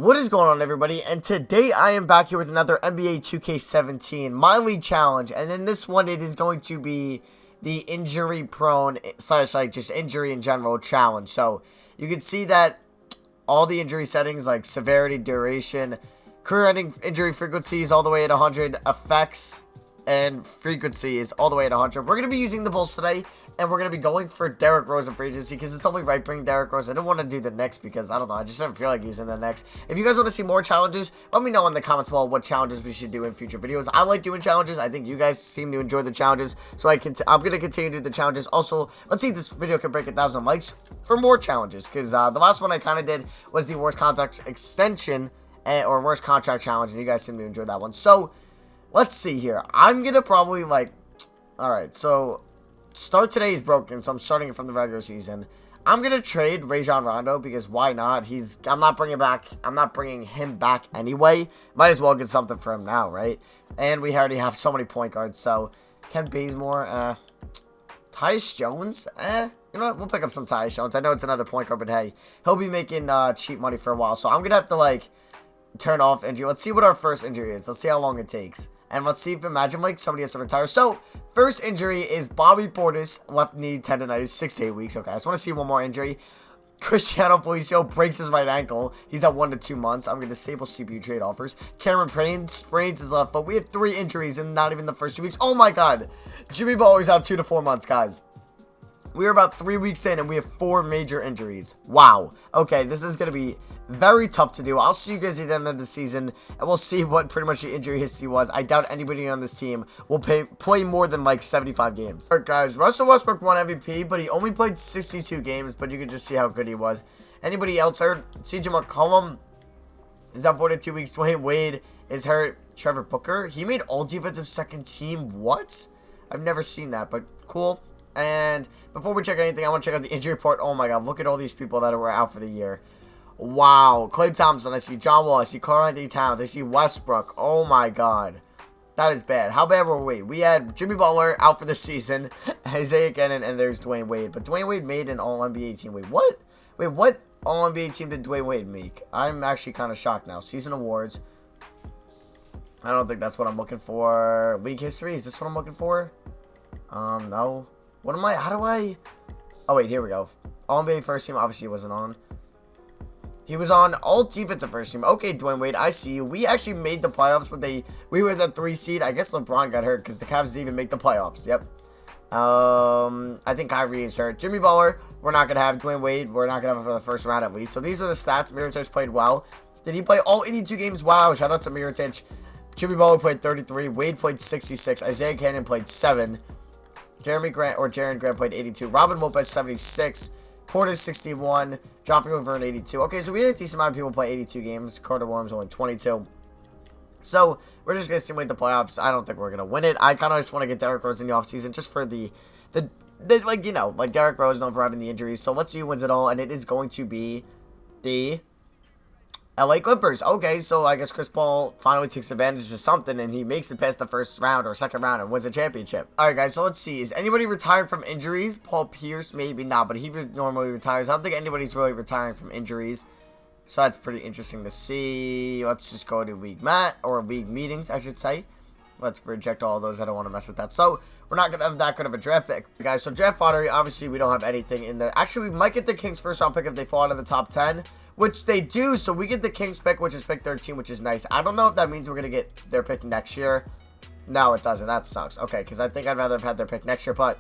What is going on, everybody? And today I am back here with another NBA 2K17 My League Challenge, and in this one it is going to be the injury prone slash like just injury in general challenge. So you can see that all the injury settings like severity, duration, career-ending injury frequency is all the way at 100, effects and frequency is all the way at 100. We're going to be using the Bulls today, and we're going to be going for Derrick Rose in free agency because it's only right bringing Derrick Rose. I don't want to do the Knicks because, I don't know, I just don't feel like using the Knicks. If you guys want to see more challenges, let me know in the comments below what challenges we should do in future videos. I like doing challenges. I think you guys seem to enjoy the challenges, so I'm going to continue to do the challenges. Also, let's see if this video can break 1,000 likes for more challenges because the last one I kind of did was the worst contract extension or worst contract challenge, and you guys seem to enjoy that one. So, let's see here. I'm going to probably, alright, so start today is broken, so I'm starting it from the regular season. I'm going to trade Rajon Rondo because why not? I'm not bringing him back anyway. Might as well get something for him now, right? And we already have so many point guards, so Kent Bazemore, Tyus Jones, you know what? We'll pick up some Tyus Jones. I know it's another point guard, but hey, he'll be making cheap money for a while, so I'm going to have to, turn off injury. Let's see what our first injury is. Let's see how long it takes. And let's see if imagine somebody has to retire. So, first injury is Bobby Portis, left knee tendonitis, 6 to 8 weeks. Okay, I just want to see one more injury. Cristiano Felicio breaks his right ankle. He's at 1 to 2 months. I'm going to disable CPU trade offers. Cameron Payne sprains his left foot. We have 3 injuries in not even the first 2 weeks. Oh my god. Jimmy Butler's out 2 to 4 months, guys. We are about 3 weeks in and we have 4 major injuries. Wow. Okay, this is going to be very tough to do. I'll see you guys at the end of the season, and we'll see what pretty much the injury history was. I doubt anybody on this team will play more than 75 games. Alright, guys, Russell Westbrook won MVP, but he only played 62 games, but you can just see how good he was. Anybody else hurt? CJ McCollum is out 42 weeks. Dwayne Wade is hurt. Trevor Booker, he made all defensive second team. What? I've never seen that, but cool. And before we check anything, I want to check out the injury report. Oh my god, look at all these people that were out for the year. Wow. Klay Thompson, I see John Wall, I see Karl-Anthony Towns, I see Westbrook. Oh my god. That is bad. How bad were we? We had Jimmy Butler out for the season, Isaiah Cannon, and there's Dwayne Wade. But Dwayne Wade made an All-NBA team. Wait, what? Wait, what All-NBA team did Dwayne Wade make? I'm actually kind of shocked now. Season awards. I don't think that's what I'm looking for. League history? Is this what I'm looking for? No. What am I? How do I? Oh, wait, here we go. All-NBA first team, obviously, wasn't on. He was on all defensive first team. Okay, Dwayne Wade, I see you. We actually made the playoffs with we were the 3 seed. I guess LeBron got hurt because the Cavs didn't even make the playoffs. Yep. I think Kyrie is hurt. Jimmy Butler, we're not going to have. Dwayne Wade, we're not going to have him for the first round at least. So these were the stats. Mirotic played well. Did he play all 82 games? Wow, shout out to Mirotic. Jimmy Butler played 33. Wade played 66. Isaiah Cannon played 7. Jaren Grant played 82. Robin Lopez 76. Portis 61. Joffrey Laverne 82. Okay, so we had a decent amount of people play 82 games. Carter Williams only 22. So we're just gonna simulate the playoffs. I don't think we're gonna win it. I kind of just want to get Derrick Rose in the offseason just for the Derrick Rose known for having the injuries. So let's see who wins it all, and it is going to be the LA Clippers. Okay, so I guess Chris Paul finally takes advantage of something, and he makes it past the first round or second round and wins a championship. Alright, guys, so let's see. Is anybody retired from injuries? Paul Pierce, maybe not, but he normally retires. I don't think anybody's really retiring from injuries, so that's pretty interesting to see. Let's just go to league meetings, I should say. Let's reject all those. I don't want to mess with that. So, we're not going to have that good of a draft pick. Guys, so draft lottery, obviously, we don't have anything in the... Actually, we might get the Kings first round pick if they fall out of the top 10. Which they do, so we get the Kings pick, which is pick 13, which is nice. I don't know if that means we're going to get their pick next year. No, it doesn't. That sucks. Okay, because I think I'd rather have had their pick next year, but...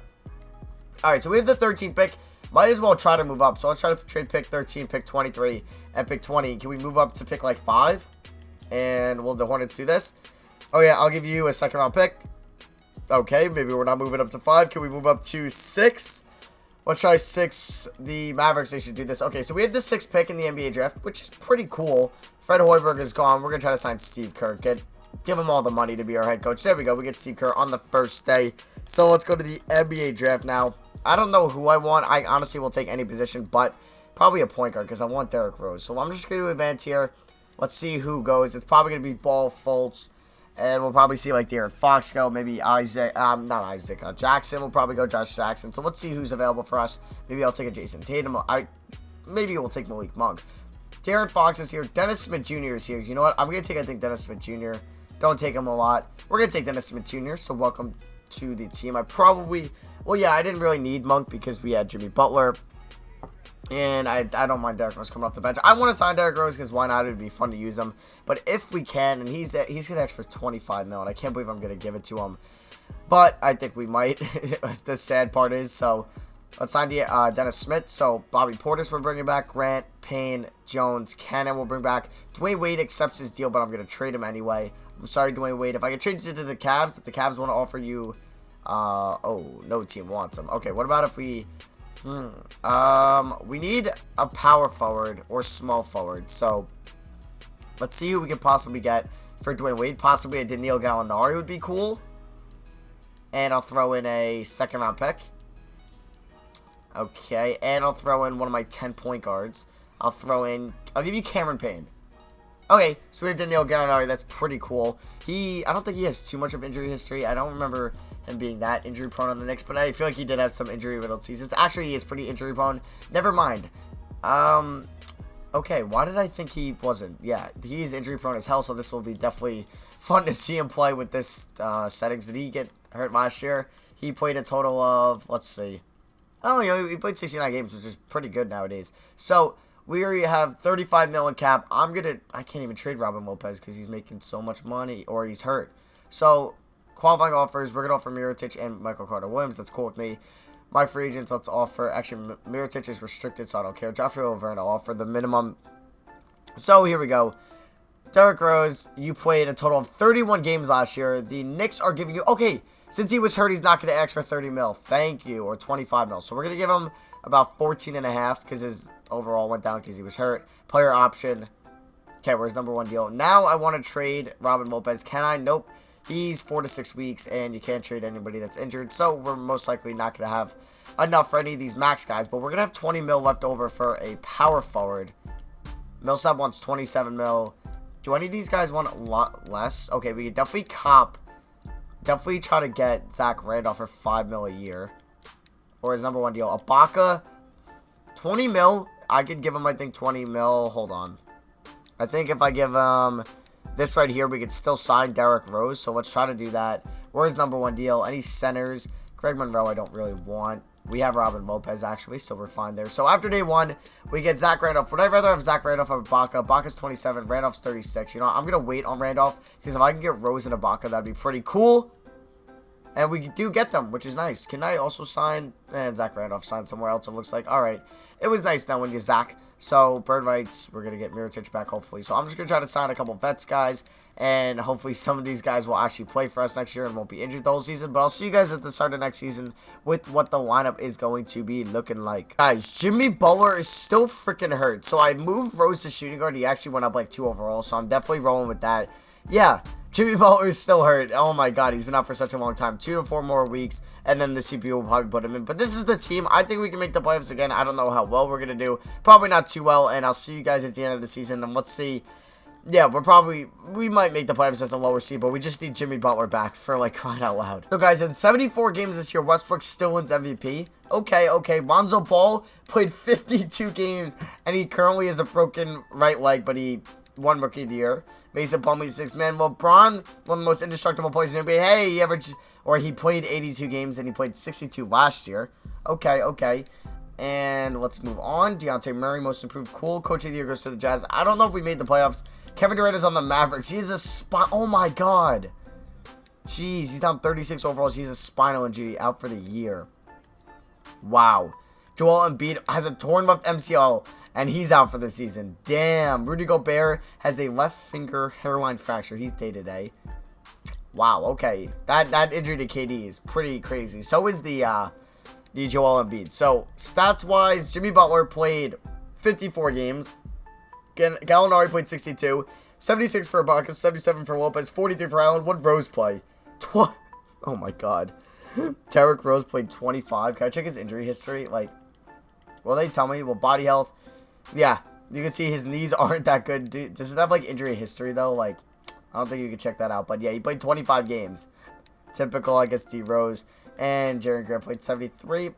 Alright, so we have the 13th pick. Might as well try to move up. So let's try to trade pick 13, pick 23, and pick 20. Can we move up to pick, 5? And will the Hornets do this? Oh, yeah, I'll give you a second round pick. Okay, maybe we're not moving up to 5. Can we move up to 6? Let's try 6. The Mavericks, they should do this. Okay, so we have the 6th pick in the NBA draft, which is pretty cool. Fred Hoiberg is gone. We're going to try to sign Steve Kerr. Give him all the money to be our head coach. There we go. We get Steve Kerr on the first day. So let's go to the NBA draft now. I don't know who I want. I honestly will take any position, but probably a point guard because I want Derrick Rose. So I'm just going to advance here. Let's see who goes. It's probably going to be Ball, Fultz. And we'll probably see De'Aaron Fox go. Maybe Jackson will probably go. Josh Jackson. So let's see who's available for us. Maybe I'll take a Jason Tatum. Maybe we'll take Malik Monk. Darren Fox is here. Dennis Smith Jr. is here. You know what? I'm going to take, I think, Dennis Smith Jr. Don't take him a lot. We're going to take Dennis Smith Jr., so welcome to the team. I probably, well, yeah, I didn't really need Monk because we had Jimmy Butler. And I don't mind Derrick Rose coming off the bench. I want to sign Derrick Rose because why not? It would be fun to use him. But if we can, and he's going to ask for 25 mil, and I can't believe I'm going to give it to him. But I think we might. The sad part is, so let's sign Dennis Smith. So Bobby Portis we're bringing back. Grant, Payne, Jones, Cannon will bring back. Dwayne Wade accepts his deal, but I'm going to trade him anyway. I'm sorry, Dwayne Wade. If I could trade you to the Cavs, if the Cavs want to offer you, oh, no team wants him. Okay, what about if we... we need a power forward or small forward. So let's see who we can possibly get for Dwayne Wade. Possibly a Danilo Gallinari would be cool. And I'll throw in a second round pick. Okay, and I'll throw in one of my 10 point guards. I'll give you Cameron Payne. Okay, so we have Danilo Gallinari. That's pretty cool. I don't think he has too much of injury history. I don't remember him being that injury prone on the Knicks, but I feel like he did have some injury riddled seasons. Actually, he is pretty injury prone. Never mind. Okay, why did I think he wasn't? Yeah, he's injury prone as hell, so this will be definitely fun to see him play with this settings. Did he get hurt last year? He played a total of, let's see. Oh, he played 69 games, which is pretty good nowadays. So we already have 35 mil in cap. I can't even trade Robin Lopez because he's making so much money, or he's hurt. So qualifying offers, we're going to offer Mirotic and Michael Carter-Williams. That's cool with me. My free agents, let's offer, actually, Mirotic is restricted, so I don't care. Joffrey Laverne, I'll offer the minimum. So, here we go. Derrick Rose, you played a total of 31 games last year. The Knicks are giving you, okay, since he was hurt, he's not going to ask for 30 mil. Thank you, or 25 mil. So, we're going to give him about 14.5 because his overall went down because he was hurt. Player option. Okay, where's number one deal? Now, I want to trade Robin Lopez. Can I? Nope. He's 4 to 6 weeks, and you can't trade anybody that's injured. So, we're most likely not going to have enough for any of these max guys. But we're going to have 20 mil left over for a power forward. Millsap wants 27 mil. Do any of these guys want a lot less? Okay, we could definitely definitely try to get Zach Randolph for 5 mil a year. Or his number one deal. Ibaka, 20 mil. I could give him, I think, 20 mil. Hold on. I think if I give him this right here, we could still sign Derrick Rose. So let's try to do that. Where's number one deal? Any centers? Greg Monroe, I don't really want. We have Robin Lopez, actually, so we're fine there. So after day one, we get Zach Randolph. Would I rather have Zach Randolph or Ibaka? Ibaka's 27, Randolph's 36. You know, I'm going to wait on Randolph because if I can get Rose and Ibaka, that'd be pretty cool. And we do get them, which is nice. Can I also sign? And Zach Randolph signed somewhere else, it looks like. All right. It was nice now when you Zach. So, Bird Rights, we're going to get Mirotic back, hopefully. So, I'm just going to try to sign a couple vets, guys. And hopefully some of these guys will actually play for us next year and won't be injured the whole season. But I'll see you guys at the start of next season with what the lineup is going to be looking like. Guys, Jimmy Butler is still freaking hurt. So, I moved Rose to shooting guard. He actually went up like 2 overall. So, I'm definitely rolling with that. Yeah. Jimmy Butler is still hurt. Oh my god, he's been out for such a long time. 2 to 4 more weeks, and then the CPU will probably put him in. But this is the team. I think we can make the playoffs again. I don't know how well we're going to do. Probably not too well, and I'll see you guys at the end of the season, and let's see. Yeah, we might make the playoffs as a lower seed, but we just need Jimmy Butler back for, like, crying out loud. So, guys, in 74 games this year, Westbrook still wins MVP. Okay. Lonzo Ball played 52 games, and he currently has a broken right leg, but he won Rookie of the Year. Mason Plumlee, 6 man. LeBron, one of the most indestructible players in the NBA. Hey, he played 82 games and he played 62 last year. Okay. And let's move on. Dejounte Murray, most improved. Cool. Coach of the Year goes to the Jazz. I don't know if we made the playoffs. Kevin Durant is on the Mavericks. He is a oh my god. Jeez, he's down 36 overalls. He's a spinal injury, out for the year. Wow. Joel Embiid has a torn left MCL. And he's out for the season. Damn. Rudy Gobert has a left finger hairline fracture. He's day-to-day. Wow, okay. That injury to KD is pretty crazy. So is the Joel Embiid. So, stats-wise, Jimmy Butler played 54 games. Gallinari played 62. 76 for Ibaka, 77 for Lopez, 43 for Allen. What did Rose play? Oh, my God. Derrick Rose played 25. Can I check his injury history? Like, will they tell me? Well, body health. Yeah, you can see his knees aren't that good. Does it have, like, injury history, though? Like, I don't think you can check that out. But, yeah, he played 25 games. Typical, I guess, D. Rose. And Jerry Grant played 73.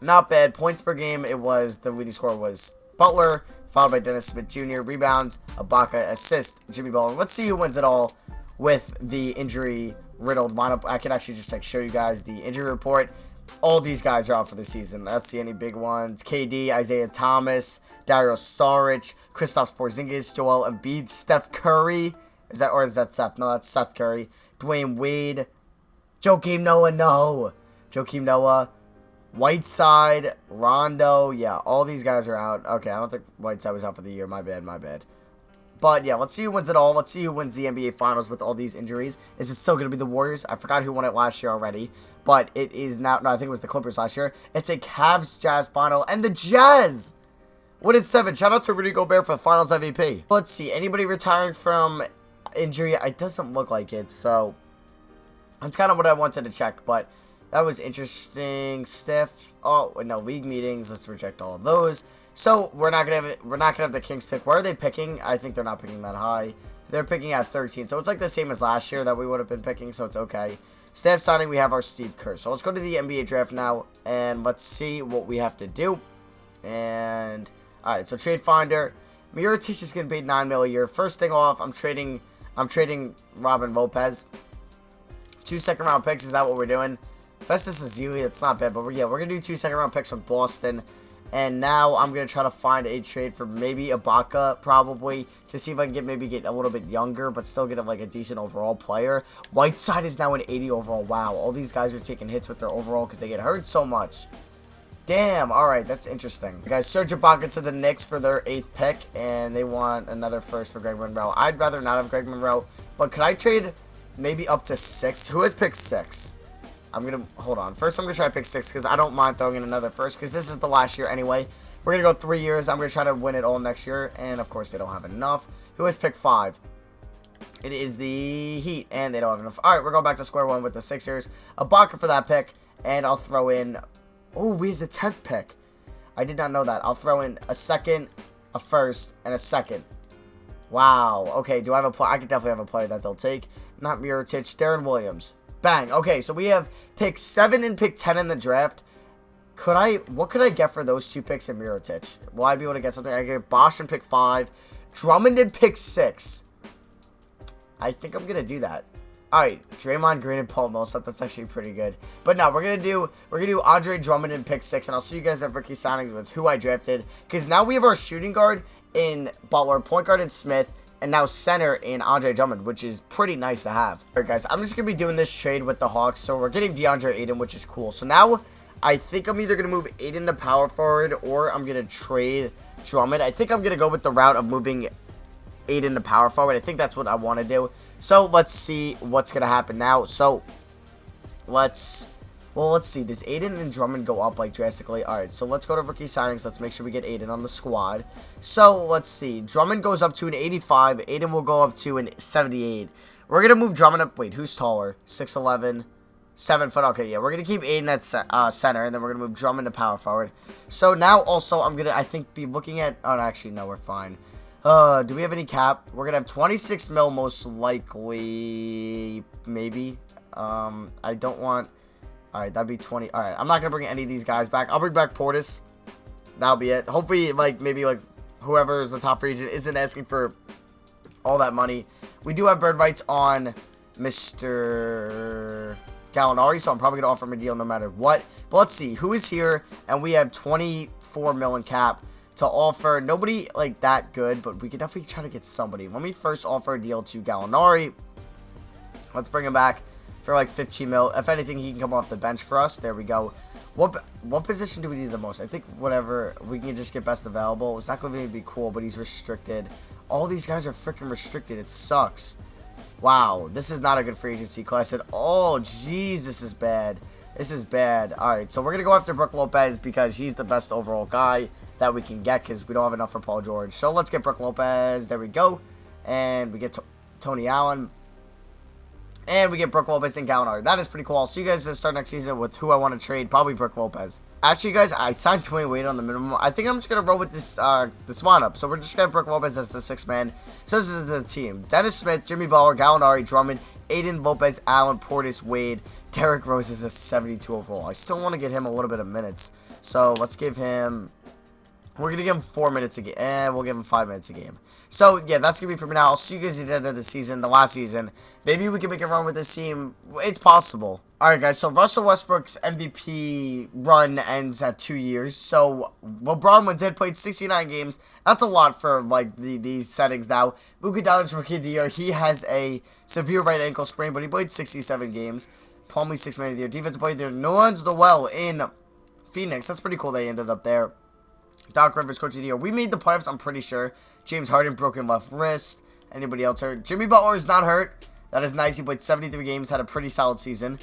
Not bad. Points per game, the leading scorer was Butler, followed by Dennis Smith Jr. Rebounds, Ibaka. Assist, Jimmy Butler. Let's see who wins it all with the injury-riddled lineup. I can actually just show you guys the injury report. All these guys are out for the season. Let's see any big ones. KD, Isaiah Thomas, Dario Saric, Kristaps Porzingis, Joel Embiid, Steph Curry. Is that Seth? No, that's Seth Curry. Dwayne Wade, Joakim Noah, no. Joakim Noah, Whiteside, Rondo. Yeah, all these guys are out. Okay, I don't think Whiteside was out for the year. My bad. But yeah, let's see who wins it all. Let's see who wins the NBA Finals with all these injuries. Is it still going to be the Warriors? I forgot who won it last year already. But it is now. No, I think it was the Clippers last year. It's a Cavs Jazz final. And the Jazz win it 7. Shout out to Rudy Gobert for the Finals MVP. Let's see. Anybody retiring from injury? It doesn't look like it. So that's kind of what I wanted to check. But that was interesting. Steph. Oh, no. League meetings. Let's reject all of those. So we're not gonna have the Kings pick. Where are they picking? I think they're not picking that high. They're picking at 13. So it's like the same as last year that we would have been picking. So it's okay. Staff signing, we have our Steve Kerr. So let's go to the NBA draft now, and let's see what we have to do. And, alright, so trade finder. Mirotic is going to pay $9 million a year. First thing off, I'm trading Robin Lopez. 2 second-round picks, is that what we're doing? Festus Ezeli, that's not bad, but we're going to do 2 second-round picks from Boston. And now I'm going to try to find a trade for maybe Ibaka, probably, to see if I can get a little bit younger, but still get like a decent overall player. Whiteside is now an 80 overall. Wow, all these guys are taking hits with their overall because they get hurt so much. Damn, alright, that's interesting. Guys, Serge Ibaka to the Knicks for their 8th pick, and they want another first for Greg Monroe. I'd rather not have Greg Monroe, but could I trade maybe up to 6? Who has picked 6? Hold on. First, I'm going to try to pick 6 because I don't mind throwing in another first because this is the last year anyway. We're going to go 3 years. I'm going to try to win it all next year. And, of course, they don't have enough. Who has picked 5? It is the Heat, and they don't have enough. All right, we're going back to square one with the Sixers. Ibaka for that pick, and I'll throw in... Oh, we have the 10th pick. I did not know that. I'll throw in a second, a first, and a second. Wow. Okay, do I have a player? I could definitely have a player that they'll take. Not Mirotic. Darren Williams. Bang. Okay, so we have pick 7 and pick 10 in the draft. What could I get for those 2 picks in Mirotic? Will I be able to get something? I get Bosch in pick 5. Drummond in pick 6. I think I'm going to do that. Alright, Draymond Green and Paul Millsap. That's actually pretty good. But no, we're gonna do Andre Drummond in pick 6, and I'll see you guys at rookie signings with who I drafted. Because now we have our shooting guard in Butler, point guard in Smith, and now center in Andre Drummond, which is pretty nice to have. Alright guys, I'm just going to be doing this trade with the Hawks. So we're getting DeAndre Ayton, which is cool. So now I think I'm either going to move Ayton to power forward or I'm going to trade Drummond. I think I'm going to go with the route of moving Ayton to power forward. I think that's what I want to do. So let's see what's going to happen now. So let's see. Does Ayton and Drummond go up like drastically? Alright, so let's go to rookie signings. Let's make sure we get Ayton on the squad. So let's see. Drummond goes up to an 85. Ayton will go up to an 78. We're going to move Drummond up. Wait, who's taller? 6'11", 7 foot. Okay, yeah. We're going to keep Ayton at center, and then we're going to move Drummond to power forward. So now also I'm going to, I think, be looking at... Oh, actually, no, we're fine. Do we have any cap? We're going to have 26 mil most likely. Maybe. I don't want... Alright, that'd be 20. Alright, I'm not going to bring any of these guys back. I'll bring back Portis. That'll be it. Hopefully, maybe whoever is the top free agent isn't asking for all that money. We do have bird rights on Mr. Gallinari, so I'm probably going to offer him a deal no matter what. But let's see. Who is here? And we have 24 million cap to offer. Nobody, that good, but we could definitely try to get somebody. Let me first offer a deal to Gallinari. Let's bring him back for 15 mil. If anything, he can come off the bench for us. There we go. What position do we need the most? I think whatever we can just get best available. It's not going to be cool, but he's restricted. All these guys are freaking restricted. It sucks. Wow, this is not a good free agency class at all. Jeez, this is bad. This is bad. Alright, so we're going to go after Brook Lopez because he's the best overall guy that we can get because we don't have enough for Paul George. So let's get Brook Lopez. There we go. And we get Tony Allen. And we get Brook Lopez and Gallinari. That is pretty cool. I'll see you guys at the start next season with who I want to trade. Probably Brook Lopez. Actually, guys, I signed Dwayne Wade on the minimum. I think I'm just going to roll with this lineup. So we're just going to Brook Lopez as the 6th man. So this is the team. Dennis Smith, Jimmy Butler, Gallinari, Drummond, Ayton, Lopez, Allen, Portis, Wade. Derrick Rose is a 72 overall. I still want to get him a little bit of minutes. So let's give him We're going to give him 4 minutes a game. And we'll give him 5 minutes a game. So, yeah, that's going to be for me now. I'll see you guys at the end of the season, the last season. Maybe we can make a run with this team. It's possible. Alright, guys. So, Russell Westbrook's MVP run ends at 2 years. So, LeBron wins it. Played 69 games. That's a lot for, like, these settings now. Luka Doncic Rookie of the Year. He has a severe right ankle sprain, but he played 67 games. Plumlee 6 Man of the Year. Defensive Player of the Year. Nerlens Noel in Phoenix. That's pretty cool they ended up there. Doc Rivers, Coach of the Year. We made the playoffs, I'm pretty sure. James Harden, broken left wrist. Anybody else hurt? Jimmy Butler is not hurt. That is nice. He played 73 games, had a pretty solid season.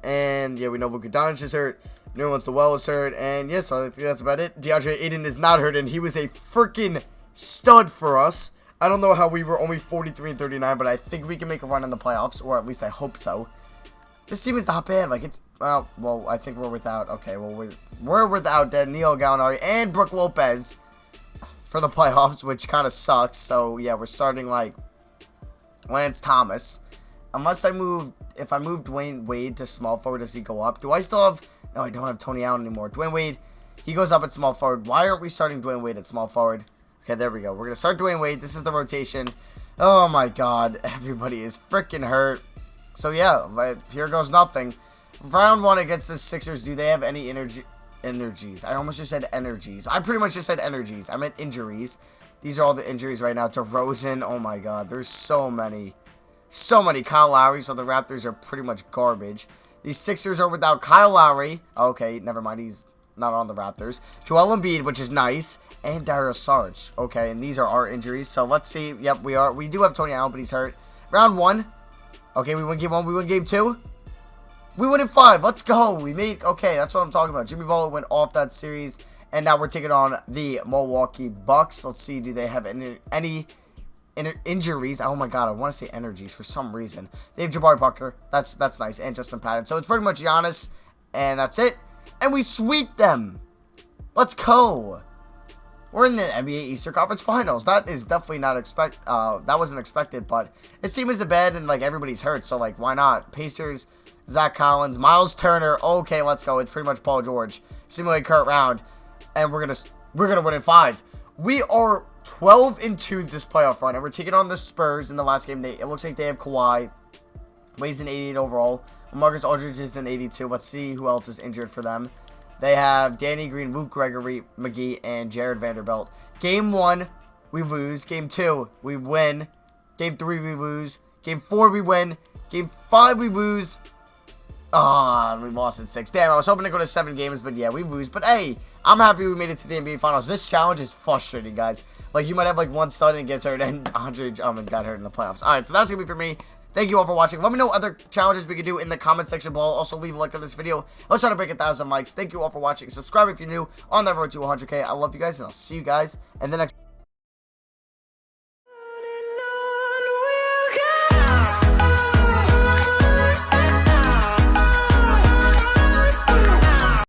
And, yeah, we know Luka Doncic is hurt. Nerlens Noel is hurt. And, yeah, so I think that's about it. DeAndre Ayton is not hurt, and he was a freaking stud for us. I don't know how we were only 43 and 39, but I think we can make a run in the playoffs, or at least I hope so. This team is not bad. Like, it's, well, I think we're without, okay, well, we're without Danilo Gallinari and Brook Lopez for the playoffs, which kind of sucks. So, yeah, we're starting, like, Lance Thomas. Unless if I move Dwayne Wade to small forward, does he go up? Do I still have, no, I don't have Tony Allen anymore. Dwayne Wade, he goes up at small forward. Why aren't we starting Dwayne Wade at small forward? Okay, there we go. We're going to start Dwayne Wade. This is the rotation. Oh, my God. Everybody is freaking hurt. So, yeah, here goes nothing. Round 1 against the Sixers. Do they have any energies? I almost just said energies. I pretty much just said energies. I meant injuries. These are all the injuries right now. DeRozan. Oh, my God. There's so many. So many. Kyle Lowry. So, the Raptors are pretty much garbage. These Sixers are without Kyle Lowry. Okay, never mind. He's not on the Raptors. Joel Embiid, which is nice. And Darius Saric. Okay, and these are our injuries. So, let's see. Yep, we are. We do have Tony Allen, but he's hurt. Round 1. Okay, we win game 1. We win game 2. We win in 5. Let's go. We made... Okay, that's what I'm talking about. Jimmy Butler went off that series. And now we're taking on the Milwaukee Bucks. Let's see. Do they have any injuries? Oh, my God. I want to say energies for some reason. They have Jabari Parker. That's nice. And Justin Patton. So, it's pretty much Giannis. And that's it. And we sweep them. Let's go. We're in the NBA Eastern Conference Finals. That is definitely not that wasn't expected, but this team isn't bad, and, like, everybody's hurt, so, like, why not? Pacers, Zach Collins, Miles Turner. Okay, let's go. It's pretty much Paul George. Simulate Kurt Round, and we're gonna win in 5. We are 12-2 this playoff run, and we're taking on the Spurs in the last game. It looks like they have Kawhi. Weighs an 88 overall. Marcus Aldridge is an 82. Let's see who else is injured for them. They have Danny Green, Luke Gregory, McGee, and Jared Vanderbilt. Game 1, we lose. Game 2, we win. Game 3, we lose. Game 4, we win. Game 5, we lose. Ah, we lost in 6. Damn, I was hoping to go to 7 games, but yeah, we lose. But hey, I'm happy we made it to the NBA Finals. This challenge is frustrating, guys. Like, you might have, like, one stud and gets hurt, and Andre Drummond got hurt in the playoffs. Alright, so that's going to be for me. Thank you all for watching. Let me know other challenges we can do in the comment section below. Also, leave a like on this video. Let's try to break 1,000 likes. Thank you all for watching. Subscribe if you're new on that road to 100K. I love you guys, and I'll see you guys in the next